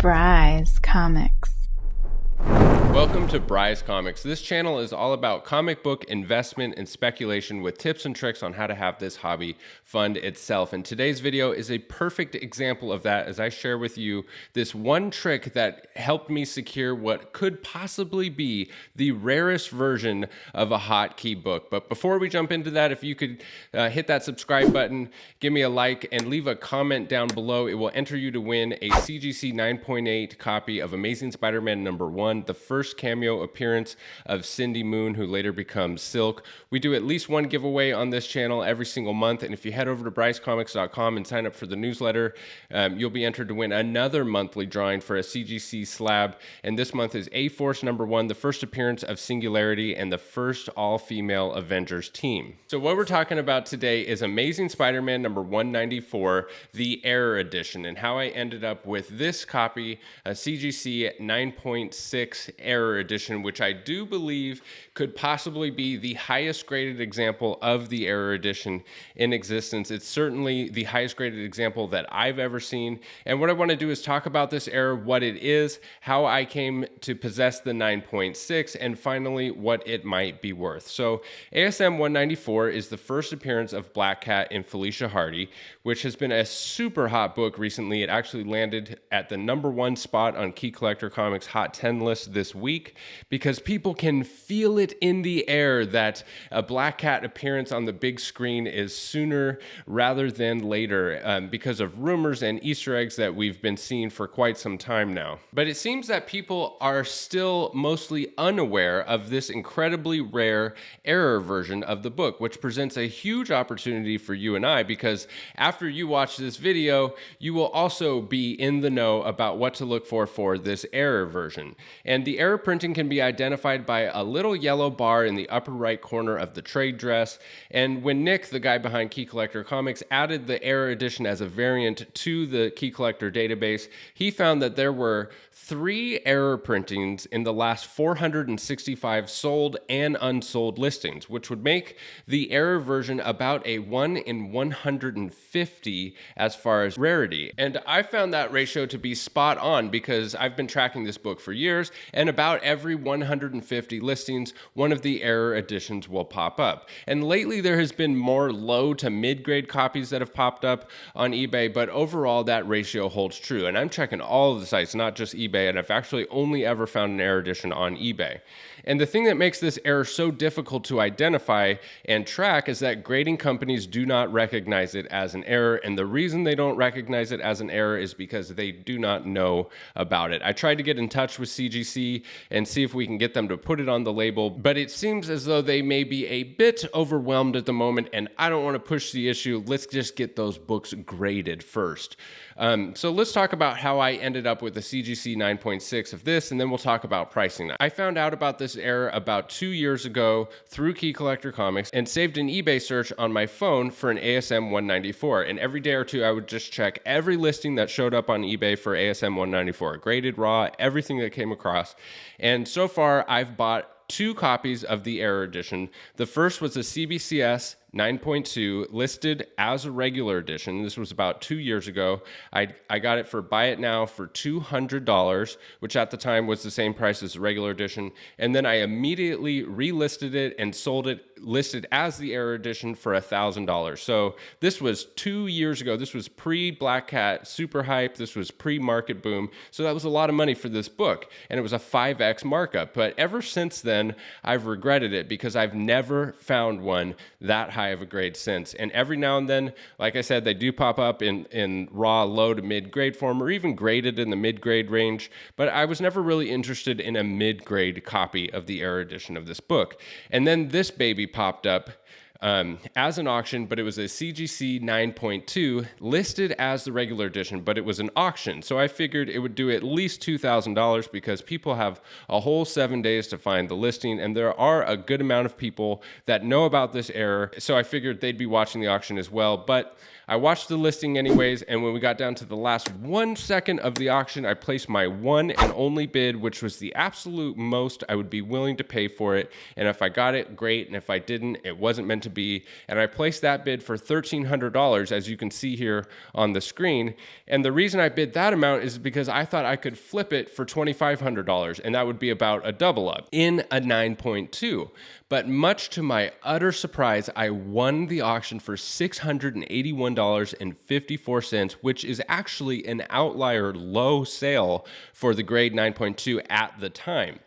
Bry's Comics. Welcome to Bry's Comics. This channel is all about comic book investment and speculation with tips and tricks on how to have this hobby fund itself. And today's video is a perfect example of that as I share with you this one trick that helped me secure what could possibly be the rarest version of a hotkey book. But before we jump into that, if you could hit that subscribe button, give me a like, and leave a comment down below, it will enter you to win a CGC 9.8 copy of Amazing Spider-Man #1, the first cameo appearance of Cindy Moon, who later becomes Silk. We do at least one giveaway on this channel every single month, and if you head over to bryscomics.com and sign up for the newsletter, you'll be entered to win another monthly drawing for a CGC slab, and this month is A-Force #1, the first appearance of Singularity, and the first all-female Avengers team. So what we're talking about today is Amazing Spider-Man #194, the Error Edition, and how I ended up with this copy, a CGC 9.6 Error Edition, which I do believe could possibly be the highest graded example of the Error Edition in existence. It's certainly the highest graded example that I've ever seen. And what I want to do is talk about this error, what it is, how I came to possess the 9.6, and finally what it might be worth. So ASM 194 is the first appearance of Black Cat and Felicia Hardy, which has been a super hot book recently. It actually landed at the #1 spot on Key Collector Comics Hot 10 list this week because people can feel it in the air that a Black Cat appearance on the big screen is sooner rather than later because of rumors and Easter eggs that we've been seeing for quite some time now. But it seems that people are still mostly unaware of this incredibly rare error version of the book, which presents a huge opportunity for you and I, because after you watch this video, you will also be in the know about what to look for this error version. And the error printing can be identified by a little yellow bar in the upper right corner of the trade dress. And when Nick, the guy behind Key Collector Comics, added the Error Edition as a variant to the Key Collector database, he found that there were 3 error printings in the last 465 sold and unsold listings, which would make the error version about a 1 in 150 as far as rarity. And I found that ratio to be spot on because I've been tracking this book for years, and about every 150 listings, one of the error editions will pop up. And lately there has been more low to mid-grade copies that have popped up on eBay, but overall that ratio holds true. And I'm checking all of the sites, not just eBay, and I've actually only ever found an error edition on eBay. And the thing that makes this error so difficult to identify and track is that grading companies do not recognize it as an error, and the reason they don't recognize it as an error is because they do not know about it. I tried to get in touch with CGC and see if we can get them to put it on the label, but it seems as though they may be a bit overwhelmed at the moment, and I don't want to push the issue. Let's just get those books graded first. So let's talk about how I ended up with the CGC 9.6 of this, and then we'll talk about pricing. I found out about this error about 2 years ago through Key Collector Comics and saved an eBay search on my phone for an ASM 194. And every day or two, I would just check every listing that showed up on eBay for ASM 194, graded, raw, everything that came across. And so far, I've bought 2 copies of the Error Edition. The first was a CBCS 9.2 listed as a regular edition. This was about 2 years ago. I got it for buy it now for $200, which at the time was the same price as the regular edition. And then I immediately relisted it and sold it listed as the Error Edition for $1,000. So this was 2 years ago. This was pre-Black Cat super hype. This was pre-market boom. So that was a lot of money for this book, and it was a 5x markup. But ever since then, I've regretted it because I've never found one that high of a grade since. And every now and then, like I said, they do pop up in raw low to mid-grade form, or even graded in the mid-grade range. But I was never really interested in a mid-grade copy of the Error Edition of this book. And then this baby popped up as an auction, but it was a CGC 9.2 listed as the regular edition, but it was an auction. So I figured it would do at least $2,000 because people have a whole 7 days to find the listing, and there are a good amount of people that know about this error. So I figured they'd be watching the auction as well. But I watched the listing anyways, and when we got down to the last 1 second of the auction, I placed my one and only bid, which was the absolute most I would be willing to pay for it. And if I got it, great. And if I didn't, it wasn't meant to be. And I placed that bid for $1,300, as you can see here on the screen. And the reason I bid that amount is because I thought I could flip it for $2,500, and that would be about a double up in a 9.2. But much to my utter surprise, I won the auction for $681.54, which is actually an outlier low sale for the grade 9.2 at the time.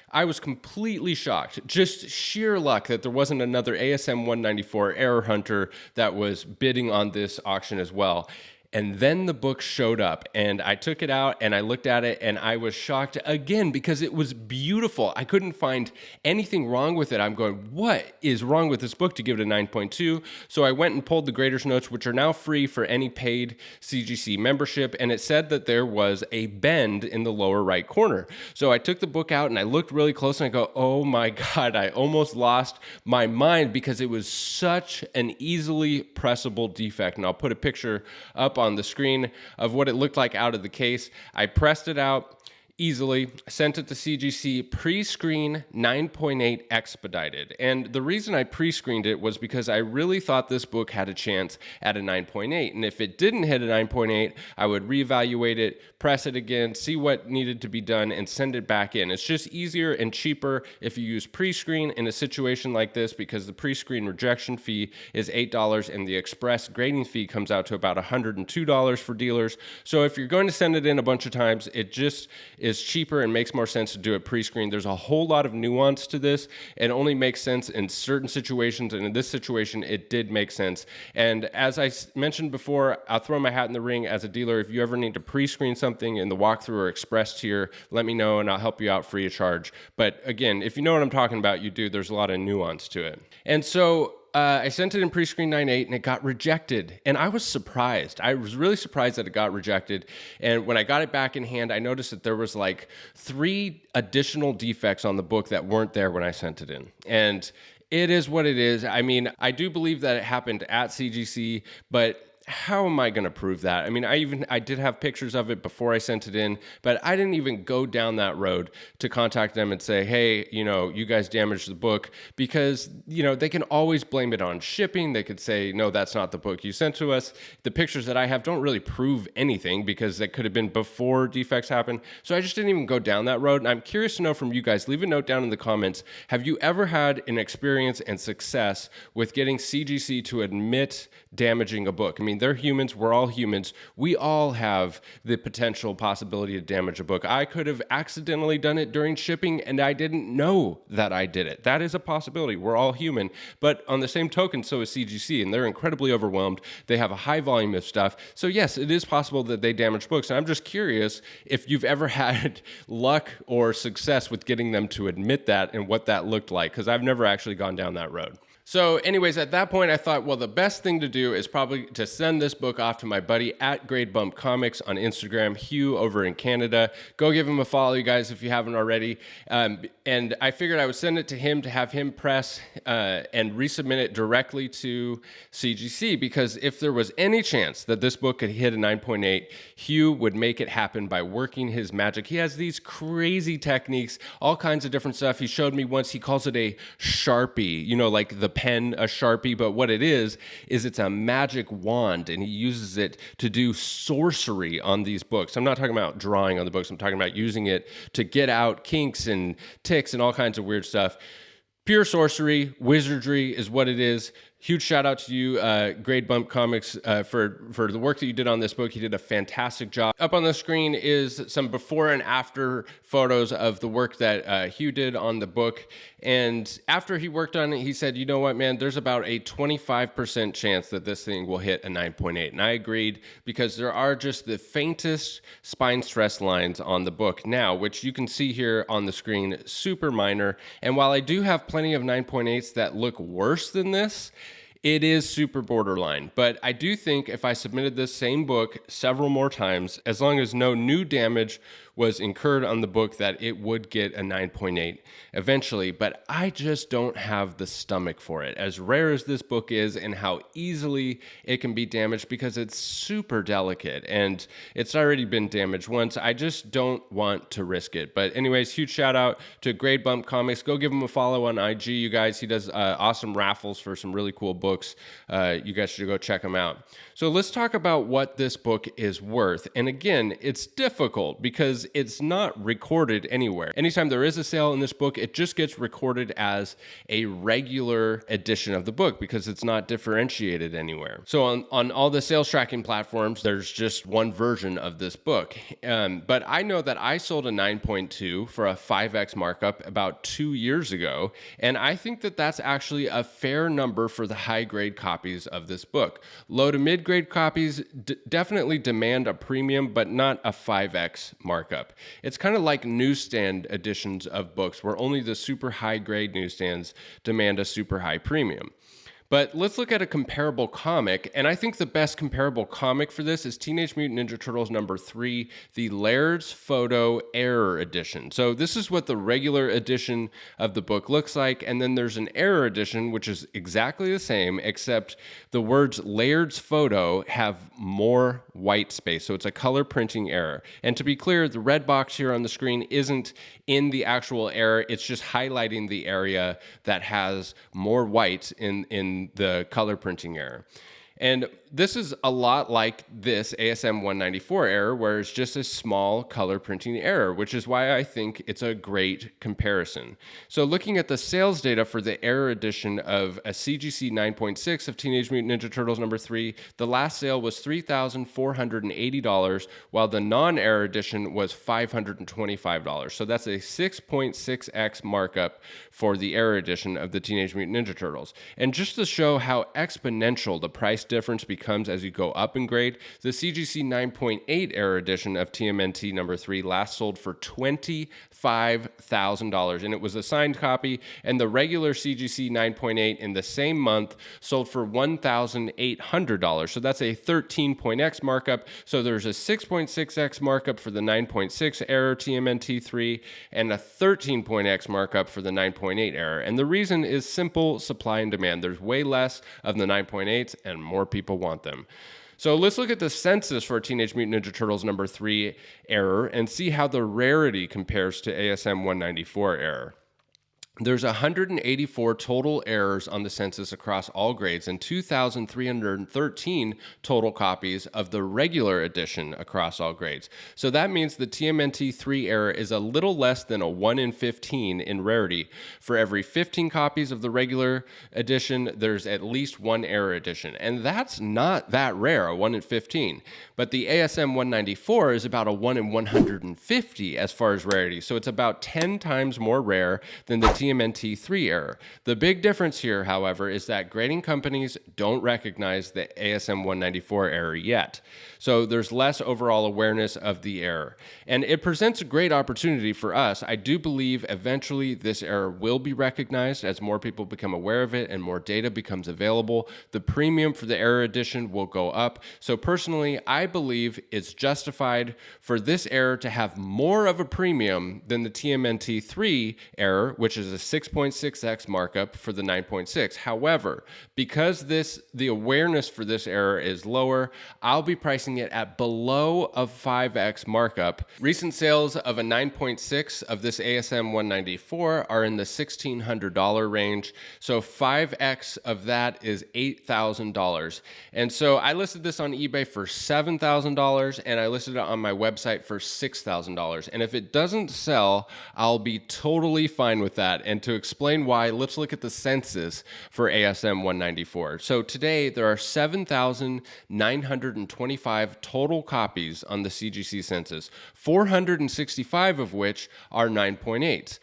I was completely shocked. Just sheer luck that there wasn't another ASM 194 error hunter that was bidding on this auction as well. And then the book showed up, and I took it out and I looked at it, and I was shocked again because it was beautiful. I couldn't find anything wrong with it. I'm going, what is wrong with this book to give it a 9.2? So I went and pulled the grader's notes, which are now free for any paid CGC membership, and it said that there was a bend in the lower right corner. So I took the book out and I looked really close, and I go, oh my God, I almost lost my mind because it was such an easily pressable defect. And I'll put a picture up on the screen of what it looked like out of the case. I pressed it out easily, sent it to CGC, pre-screen 9.8 expedited. And the reason I pre-screened it was because I really thought this book had a chance at a 9.8. And if it didn't hit a 9.8, I would reevaluate it, press it again, see what needed to be done, and send it back in. It's just easier and cheaper if you use pre-screen in a situation like this, because the pre-screen rejection fee is $8 and the express grading fee comes out to about $102 for dealers. So if you're going to send it in a bunch of times, it just is cheaper and makes more sense to do it pre-screen. There's a whole lot of nuance to this, and only makes sense in certain situations, and in this situation it did make sense. And as I mentioned before, I'll throw my hat in the ring as a dealer. If you ever need to pre-screen something in the walkthrough or express tier, let me know and I'll help you out free of charge. But again, if you know what I'm talking about, you do. There's a lot of nuance to it. And so I sent it in pre-screen 9.8 and it got rejected. And I was surprised. I was really surprised that it got rejected. And when I got it back in hand, I noticed that there was like 3 additional defects on the book that weren't there when I sent it in. And it is what it is. I mean, I do believe that it happened at CGC, but how am I going to prove that? I mean, I did have pictures of it before I sent it in, but I didn't even go down that road to contact them and say, hey, you guys damaged the book, because, they can always blame it on shipping. They could say, no, that's not the book you sent to us. The pictures that I have don't really prove anything because that could have been before defects happened. So I just didn't even go down that road. And I'm curious to know from you guys, leave a note down in the comments. Have you ever had an experience and success with getting CGC to admit damaging a book? I mean, they're humans. We're all humans. We all have the potential possibility to damage a book. I could have accidentally done it during shipping and I didn't know that I did it. That is a possibility. We're all human. But on the same token, so is CGC, and they're incredibly overwhelmed. They have a high volume of stuff. So yes, it is possible that they damage books. And I'm just curious if you've ever had luck or success with getting them to admit that and what that looked like, because I've never actually gone down that road. So anyways, at that point, I thought, well, the best thing to do is probably to send this book off to my buddy at Grade Bump Comics on Instagram, Hugh over in Canada. Go give him a follow, you guys, if you haven't already. And I figured I would send it to him to have him press and resubmit it directly to CGC, because if there was any chance that this book could hit a 9.8, Hugh would make it happen by working his magic. He has these crazy techniques, all kinds of different stuff. He showed me once, he calls it a Sharpie, like the pen, a Sharpie, but what it is it's a magic wand, and he uses it to do sorcery on these books. I'm not talking about drawing on the books. I'm talking about using it to get out kinks and ticks and all kinds of weird stuff. Pure sorcery, wizardry is what it is. Huge shout out to you, Grade Bump Comics, for the work that you did on this book. You did a fantastic job. Up on the screen is some before and after photos of the work that Hugh did on the book. And after he worked on it, he said, you know what, man, there's about a 25% chance that this thing will hit a 9.8. And I agreed, because there are just the faintest spine stress lines on the book now, which you can see here on the screen, super minor. And while I do have plenty of 9.8s that look worse than this, it is super borderline. But I do think if I submitted this same book several more times, as long as no new damage was incurred on the book that it would get a 9.8 eventually, but I just don't have the stomach for it. As rare as this book is and how easily it can be damaged, because it's super delicate and it's already been damaged once, I just don't want to risk it. But anyways, huge shout out to Grade Bump Comics. Go give him a follow on IG, you guys. He does awesome raffles for some really cool books. You guys should go check him out. So let's talk about what this book is worth. And again, it's difficult because it's not recorded anywhere. Anytime there is a sale in this book, it just gets recorded as a regular edition of the book because it's not differentiated anywhere. So on all the sales tracking platforms, there's just one version of this book. But I know that I sold a 9.2 for a 5x markup about 2 years ago. And I think that that's actually a fair number for the high grade copies of this book. Low to mid grade copies definitely demand a premium, but not a 5x markup. It's kind of like newsstand editions of books where only the super high grade newsstands demand a super high premium. But let's look at a comparable comic, and I think the best comparable comic for this is Teenage Mutant Ninja Turtles #3, the Laird's Photo Error Edition. So this is what the regular edition of the book looks like, and then there's an error edition, which is exactly the same, except the words Laird's Photo have more white space, so it's a color printing error. And to be clear, the red box here on the screen isn't in the actual error, it's just highlighting the area that has more white in the color printing error. And this is a lot like this ASM 194 error, where it's just a small color printing error, which is why I think it's a great comparison. So looking at the sales data for the error edition of a CGC 9.6 of Teenage Mutant Ninja Turtles #3, the last sale was $3,480, while the non-error edition was $525. So that's a 6.6x markup for the error edition of the Teenage Mutant Ninja Turtles. And just to show how exponential the price difference becomes as you go up in grade, the CGC 9.8 error edition of TMNT #3 last sold for $25,000, and it was a signed copy, and the regular CGC 9.8 in the same month sold for $1,800. So that's a 13.x markup. So there's a 6.6x markup for the 9.6 error TMNT3 and a 13.x markup for the 9.8 error. And the reason is simple supply and demand. There's way less of the 9.8s and more people want them. So let's look at the census for Teenage Mutant Ninja Turtles #3 error and see how the rarity compares to ASM 194 error. There's 184 total errors on the census across all grades and 2,313 total copies of the regular edition across all grades. So that means the TMNT3 error is a little less than a 1 in 15 in rarity. For every 15 copies of the regular edition, there's at least one error edition. And that's not that rare, a 1 in 15. But the ASM 194 is about a 1 in 150 as far as rarity. So it's about 10 times more rare than the TMNT3 error. The big difference here, however, is that grading companies don't recognize the ASM 194 error yet. So there's less overall awareness of the error. And it presents a great opportunity for us. I do believe eventually this error will be recognized as more people become aware of it and more data becomes available. The premium for the error edition will go up. So personally, I believe it's justified for this error to have more of a premium than the TMNT3 error, which is a 6.6x markup for the 9.6. However, because the awareness for this error is lower, I'll be pricing it at below a 5x markup. Recent sales of a 9.6 of this ASM 194 are in the $1,600 range. So 5x of that is $8,000. And so I listed this on eBay for $7,000 and I listed it on my website for $6,000. And if it doesn't sell, I'll be totally fine with that. And to explain why, let's look at the census for ASM 194. So today there are 7,925 total copies on the CGC census, 465 of which are 9.8s.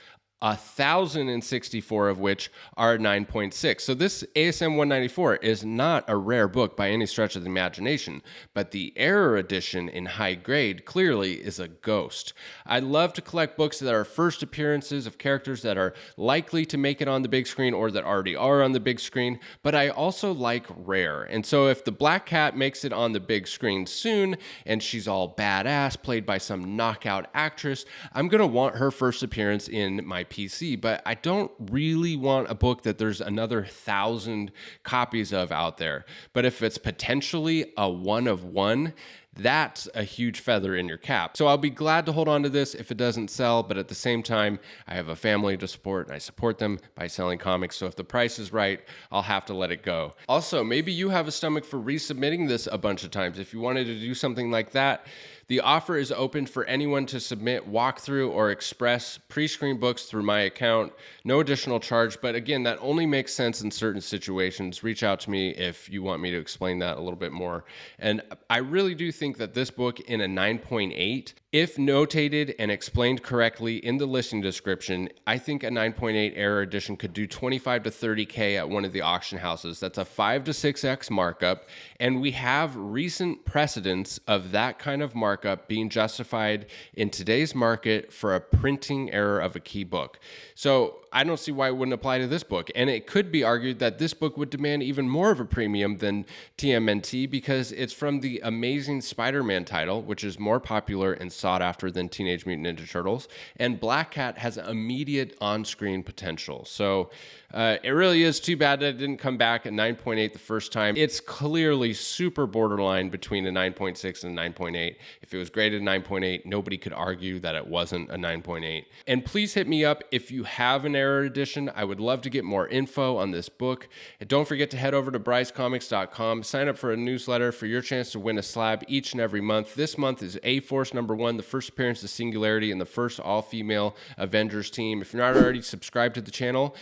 1,064 of which are 9.6. So this ASM 194 is not a rare book by any stretch of the imagination, but the error edition in high grade clearly is a ghost. I love to collect books that are first appearances of characters that are likely to make it on the big screen or that already are on the big screen, but I also like rare. And so if the Black Cat makes it on the big screen soon and she's all badass, played by some knockout actress, I'm going to want her first appearance in my PC, but I don't really want a book that there's another 1,000 copies of out there. But if it's potentially a one of one, that's a huge feather in your cap. So I'll be glad to hold on to this if it doesn't sell, but at the same time, I have a family to support and I support them by selling comics. So if the price is right, I'll have to let it go. Also, maybe you have a stomach for resubmitting this a bunch of times. If you wanted to do something like that, the offer is open for anyone to submit walkthrough or express pre-screen books through my account. No additional charge, but again, that only makes sense in certain situations. Reach out to me if you want me to explain that a little bit more. And I really do think that this book in a 9.8, if notated and explained correctly in the listing description, I think a 9.8 error edition could do 25 to 30K at one of the auction houses. That's a 5 to 6x markup. And we have recent precedents of that kind of markup being justified in today's market for a printing error of a key book. So I don't see why it wouldn't apply to this book. And it could be argued that this book would demand even more of a premium than TMNT because it's from the Amazing Spider-Man title, which is more popular and sought after than Teenage Mutant Ninja Turtles. And Black Cat has immediate on-screen potential. So it really is too bad that it didn't come back at 9.8 the first time. It's clearly super borderline between a 9.6 and a 9.8. If it was graded 9.8, nobody could argue that it wasn't a 9.8. And please hit me up if you have an error edition. I would love to get more info on this book. And don't forget to head over to brycecomics.com, sign up for a newsletter for your chance to win a slab each and every month. This month is A-Force #1, the first appearance of Singularity and the first all-female Avengers team. If you're not already subscribed to the channel,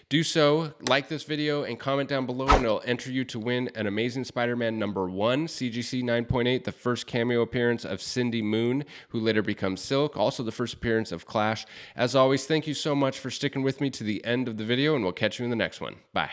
do so, like this video, and comment down below, and it'll enter you to win an Amazing Spider-Man #1, CGC 9.8, the first cameo appearance of Cindy Moon, who later becomes Silk, also the first appearance of Clash. As always, thank you so much for sticking with me to the end of the video, and we'll catch you in the next one. Bye.